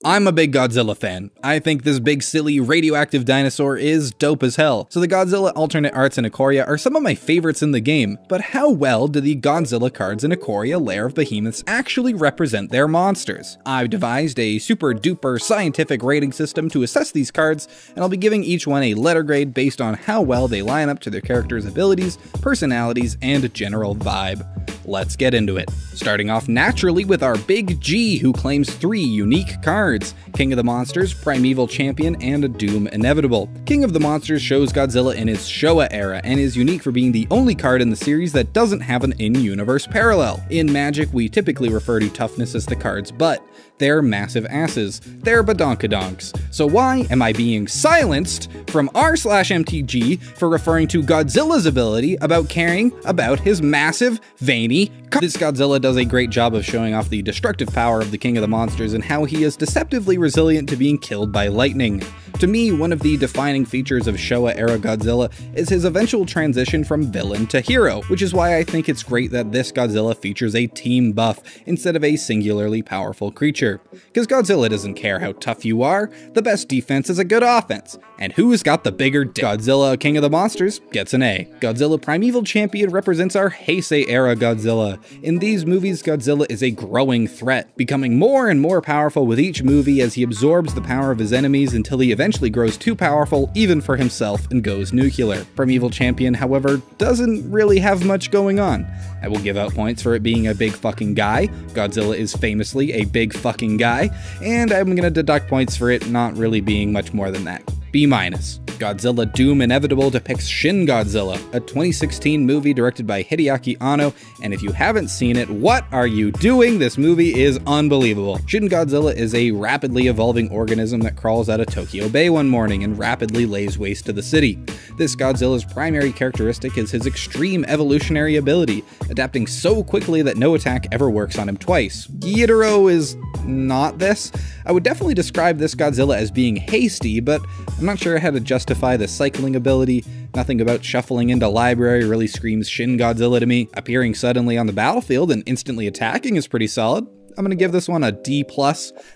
I'm a big Godzilla fan. I think this big silly radioactive dinosaur is dope as hell. So the Godzilla alternate arts in Ikoria are some of my favorites in the game, but how well do the Godzilla cards in Ikoria Lair of Behemoths actually represent their monsters? I've devised a super duper scientific rating system to assess these cards, and I'll be giving each one a letter grade based on how well they line up to their characters' abilities, personalities, and general vibe. Let's get into it. Starting off naturally with our Big G, who claims 3 unique cards: King of the Monsters, Primeval Champion, and Doom Inevitable. King of the Monsters shows Godzilla in its Showa era, and is unique for being the only card in the series that doesn't have an in-universe parallel. In Magic, we typically refer to toughness as the card's butt. They're massive asses. They're badonkadonks. So why am I being silenced from r/MTG for referring to Godzilla's ability about caring about his massive, veiny card? This Godzilla does a great job of showing off the destructive power of the King of the Monsters and how he is deceptively resilient to being killed by lightning. To me, one of the defining features of Showa-era Godzilla is his eventual transition from villain to hero, which is why I think it's great that this Godzilla features a team buff instead of a singularly powerful creature. Because Godzilla doesn't care how tough you are, the best defense is a good offense. And who's got the bigger dick? Godzilla King of the Monsters gets an A. Godzilla Primeval Champion represents our Heisei-era Godzilla. In these movies, Godzilla is a growing threat, becoming more and more powerful with each movie as he absorbs the power of his enemies until he eventually grows too powerful even for himself and goes nuclear. Primeval Champion, however, doesn't really have much going on. I will give out points for it being a big fucking guy. Godzilla is famously a big fucking guy, and I'm gonna deduct points for it not really being much more than that. B-. Godzilla Doom Inevitable depicts Shin Godzilla, a 2016 movie directed by Hideaki Anno, and if you haven't seen it, what are you doing? This movie is unbelievable. Shin Godzilla is a rapidly evolving organism that crawls out of Tokyo Bay one morning and rapidly lays waste to the city. This Godzilla's primary characteristic is his extreme evolutionary ability, adapting so quickly that no attack ever works on him twice. Gyutaro is not this. I would definitely describe this Godzilla as being hasty, but I'm not sure how to justify the cycling ability. Nothing about shuffling into library really screams Shin Godzilla to me. Appearing suddenly on the battlefield and instantly attacking is pretty solid. I'm gonna give this one a D+,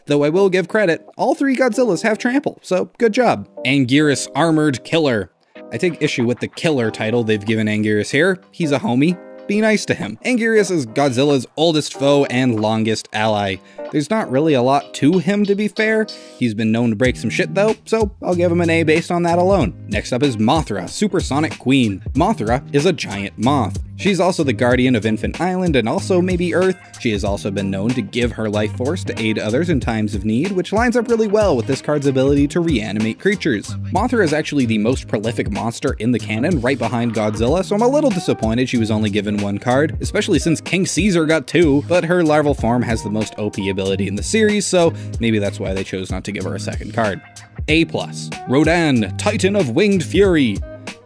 though I will give credit. All 3 Godzillas have trample, so good job. Anguirus Armored Killer. I take issue with the killer title they've given Anguirus here. He's a homie. Be nice to him. Anguirus is Godzilla's oldest foe and longest ally. There's not really a lot to him, to be fair. He's been known to break some shit though, so I'll give him an A based on that alone. Next up is Mothra, Supersonic Queen. Mothra is a giant moth. She's also the guardian of Infant Island and also maybe Earth. She has also been known to give her life force to aid others in times of need, which lines up really well with this card's ability to reanimate creatures. Mothra is actually the most prolific monster in the canon, right behind Godzilla, so I'm a little disappointed she was only given 1 card, especially since King Caesar got 2, but her larval form has the most OP ability in the series, so maybe that's why they chose not to give her a 2nd card. A+. Rodan, Titan of Winged Fury.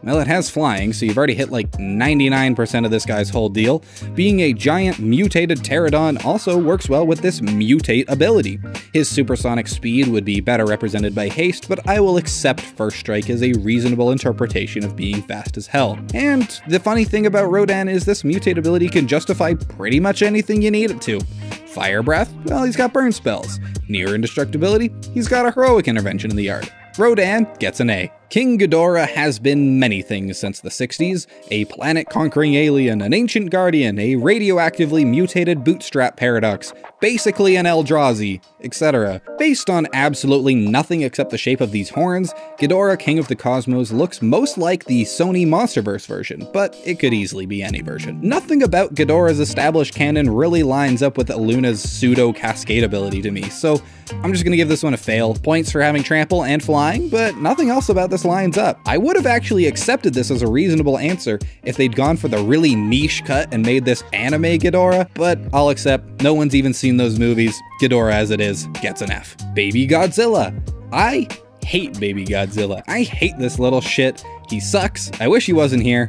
Well, it has flying, so you've already hit like 99% of this guy's whole deal. Being a giant mutated pterodon also works well with this mutate ability. His supersonic speed would be better represented by haste, but I will accept First Strike as a reasonable interpretation of being fast as hell. And the funny thing about Rodan is this mutate ability can justify pretty much anything you need it to. Fire Breath? Well, he's got burn spells. Near indestructibility? He's got a heroic intervention in the yard. Rodan gets an A. King Ghidorah has been many things since the 60s, a planet-conquering alien, an ancient guardian, a radioactively mutated bootstrap paradox, basically an Eldrazi, etc. Based on absolutely nothing except the shape of these horns, Ghidorah King of the Cosmos looks most like the Sony Monsterverse version, but it could easily be any version. Nothing about Ghidorah's established canon really lines up with Luna's pseudo-cascade ability to me, so I'm just gonna give this one a fail. Points for having trample and flying, but nothing else about this lines up. I would have actually accepted this as a reasonable answer if they'd gone for the really niche cut and made this anime Ghidorah, but I'll accept. No one's even seen those movies. Ghidorah as it is gets an F. Baby Godzilla. I hate Baby Godzilla. I hate this little shit. He sucks. I wish he wasn't here,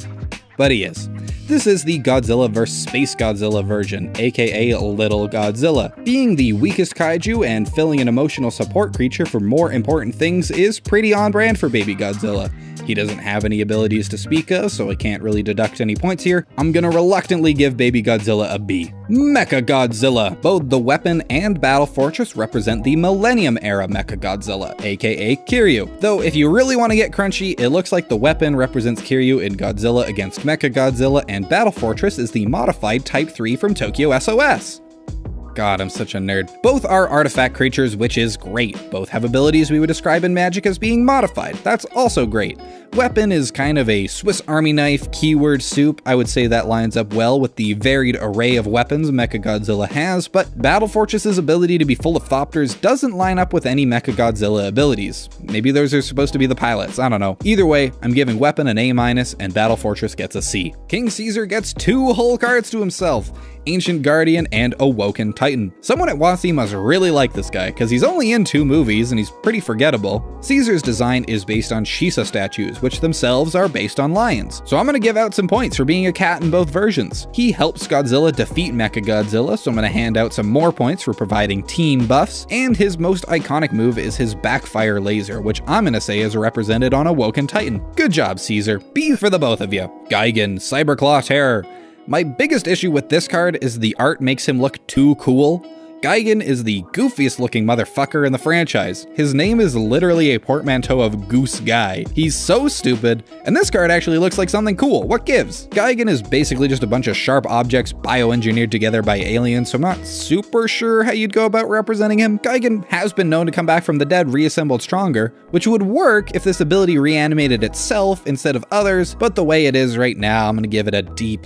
but he is. This is the Godzilla vs. Space Godzilla version, aka Little Godzilla. Being the weakest kaiju and filling an emotional support creature for more important things is pretty on brand for Baby Godzilla. He doesn't have any abilities to speak of, so I can't really deduct any points here. I'm gonna reluctantly give Baby Godzilla a B. Mechagodzilla. Both the weapon and battle fortress represent the Millennium era Mechagodzilla, aka Kiryu. Though if you really want to get crunchy, it looks like the weapon represents Kiryu in Godzilla against Mechagodzilla, and battle fortress is the modified Type 3 from Tokyo SOS. God, I'm such a nerd. Both are artifact creatures, which is great. Both have abilities we would describe in Magic as being modified. That's also great. Weapon is kind of a Swiss Army knife keyword soup. I would say that lines up well with the varied array of weapons Mechagodzilla has, but Battle Fortress's ability to be full of thopters doesn't line up with any Mechagodzilla abilities. Maybe those are supposed to be the pilots, I don't know. Either way, I'm giving Weapon an A- and Battle Fortress gets a C. King Caesar gets 2 whole cards to himself. Ancient Guardian and Awoken Titan. Someone at WotC must really like this guy, because he's only in 2 movies and he's pretty forgettable. Caesar's design is based on Shisa statues, which themselves are based on lions. So I'm gonna give out some points for being a cat in both versions. He helps Godzilla defeat Mechagodzilla, so I'm gonna hand out some more points for providing team buffs, and his most iconic move is his backfire laser, which I'm gonna say is represented on Awoken Titan. Good job, Caesar. B for the both of you. Gigan, Cyberclaw Terror. My biggest issue with this card is the art makes him look too cool. Gigan is the goofiest looking motherfucker in the franchise. His name is literally a portmanteau of Goose Guy. He's so stupid, and this card actually looks like something cool. What gives? Gigan is basically just a bunch of sharp objects bioengineered together by aliens, so I'm not super sure how you'd go about representing him. Gigan has been known to come back from the dead reassembled stronger, which would work if this ability reanimated itself instead of others, but the way it is right now, I'm gonna give it a D+,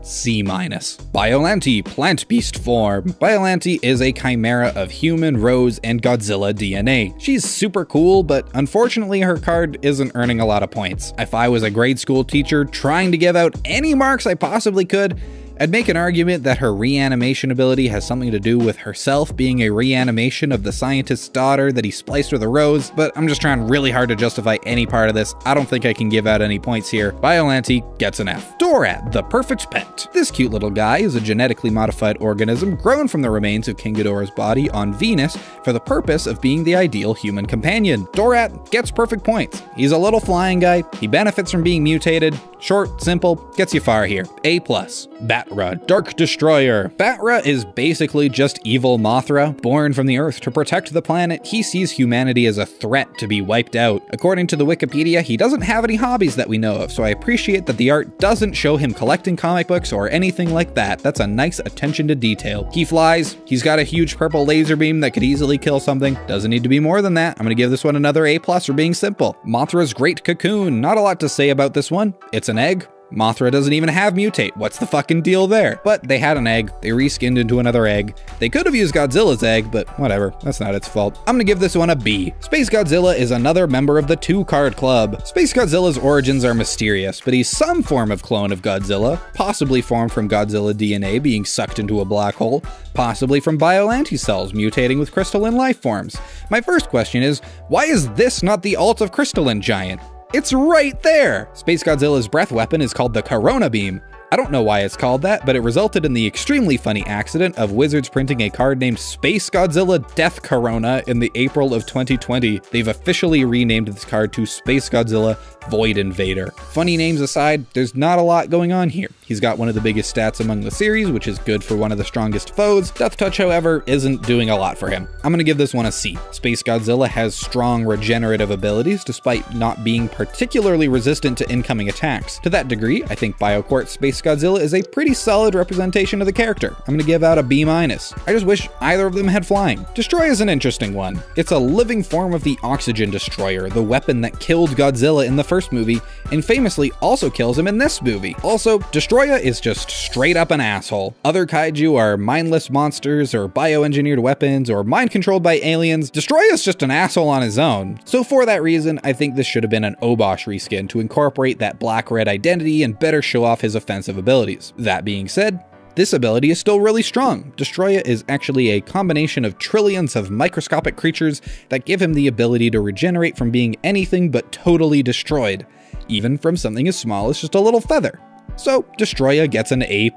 C-. Biollante, plant beast form. Biollante is a chimera of human, rose, and Godzilla DNA. She's super cool, but unfortunately her card isn't earning a lot of points. If I was a grade school teacher trying to give out any marks I possibly could, I'd make an argument that her reanimation ability has something to do with herself being a reanimation of the scientist's daughter that he spliced with a rose, but I'm just trying really hard to justify any part of this. I don't think I can give out any points here. Biollante gets an F. Dorat, the perfect pet. This cute little guy is a genetically modified organism grown from the remains of King Ghidorah's body on Venus for the purpose of being the ideal human companion. Dorat gets perfect points. He's a little flying guy, he benefits from being mutated, short, simple, gets you far here. A+. Batra, Dark Destroyer. Batra is basically just evil Mothra. Born from the Earth to protect the planet, he sees humanity as a threat to be wiped out. According to the Wikipedia, he doesn't have any hobbies that we know of, so I appreciate that the art doesn't show him collecting comic books or anything like that. That's a nice attention to detail. He flies, he's got a huge purple laser beam that could easily kill something. Doesn't need to be more than that. I'm gonna give this one another A+ for being simple. Mothra's Great Cocoon. Not a lot to say about this one. It's an egg. Mothra doesn't even have mutate. What's the fucking deal there? But they had an egg, they reskinned into another egg. They could have used Godzilla's egg, but whatever, that's not its fault. I'm gonna give this one a B. Space Godzilla is another member of the 2-card club. Space Godzilla's origins are mysterious, but he's some form of clone of Godzilla, possibly formed from Godzilla DNA being sucked into a black hole, possibly from Biollante cells mutating with crystalline life forms. My first question is, why is this not the Alt of Crystalline Giant? It's right there! Space Godzilla's breath weapon is called the Corona Beam. I don't know why it's called that, but it resulted in the extremely funny accident of Wizards printing a card named Space Godzilla Death Corona in the April of 2020. They've officially renamed this card to Space Godzilla Void Invader. Funny names aside, there's not a lot going on here. He's got one of the biggest stats among the series, which is good for one of the strongest foes. Death Touch, however, isn't doing a lot for him. I'm gonna give this one a C. Space Godzilla has strong regenerative abilities, despite not being particularly resistant to incoming attacks. To that degree, I think BioQuartz Space Godzilla is a pretty solid representation of the character. I'm gonna give out a B-. I just wish either of them had flying. Destroy is an interesting one. It's a living form of the Oxygen Destroyer, the weapon that killed Godzilla in the first movie, and famously also kills him in this movie. Also, Destroyer is just straight up an asshole. Other kaiju are mindless monsters, or bioengineered weapons, or mind-controlled by aliens. Destroyer is just an asshole on his own. So for that reason, I think this should have been an Obosh reskin to incorporate that black-red identity and better show off his offensive abilities. That being said, this ability is still really strong. Destroyer is actually a combination of trillions of microscopic creatures that give him the ability to regenerate from being anything but totally destroyed, even from something as small as just a little feather. So Destroyer gets an A+.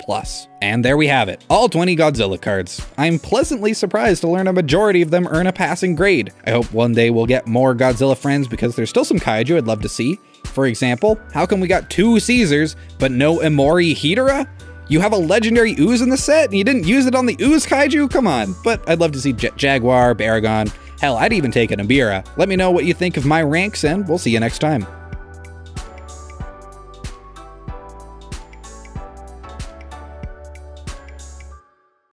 And there we have it, all 20 Godzilla cards. I'm pleasantly surprised to learn a majority of them earn a passing grade. I hope one day we'll get more Godzilla friends because there's still some kaiju I'd love to see. For example, how come we got 2 Caesars but no Emori Hedorah? You have a legendary ooze in the set and you didn't use it on the ooze kaiju? Come on. But I'd love to see Jaguar, Baragon. Hell, I'd even take an Ambira. Let me know what you think of my ranks, and we'll see you next time.